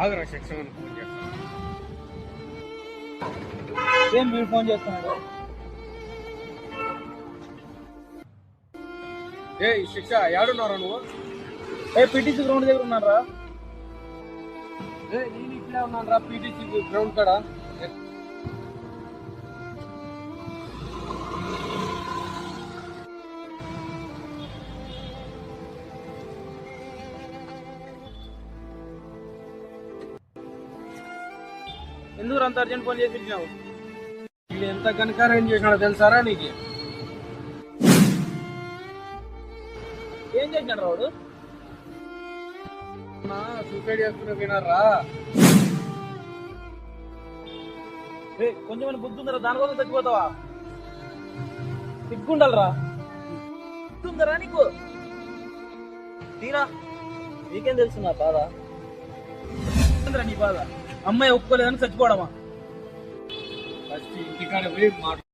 ఆగరా శిక్షణ ఫోన్ చేస్తాను. ఏం మీరు ఫోన్ చేస్తున్నాడు? ఏ శిక్ష ఏడున్నారా నువ్వు? పిటిసి గ్రౌండ్ దగ్గర ఉన్నారా? నేను ఇక్కడే ఉన్నాను రా, పీటీసీ గ్రౌండ్ కాడ. ఎందుకు అంత అర్జెంట్ ఫోన్ చేసి ఇచ్చినావు? వీళ్ళు ఎంత కనకారం చేసినాడో తెలుసారా నీకు? ఏం చేసినాడు రావుడు? సూసైడ్ చేసుకునే వినారా? కొంచెం బుద్ధి ఉందరా, దానికోసం చచ్చిపోతావా? సిగ్గుండాలరా, ఉందరా నీకు? తీరా నీకేం తెలుసు నా బాధ? నీ బాధ అమ్మాయి ఒప్పుకోలేదని చచ్చిపోవడమా? ఫస్ట్ ఇంటికాడ పోయి మాట్లాడు.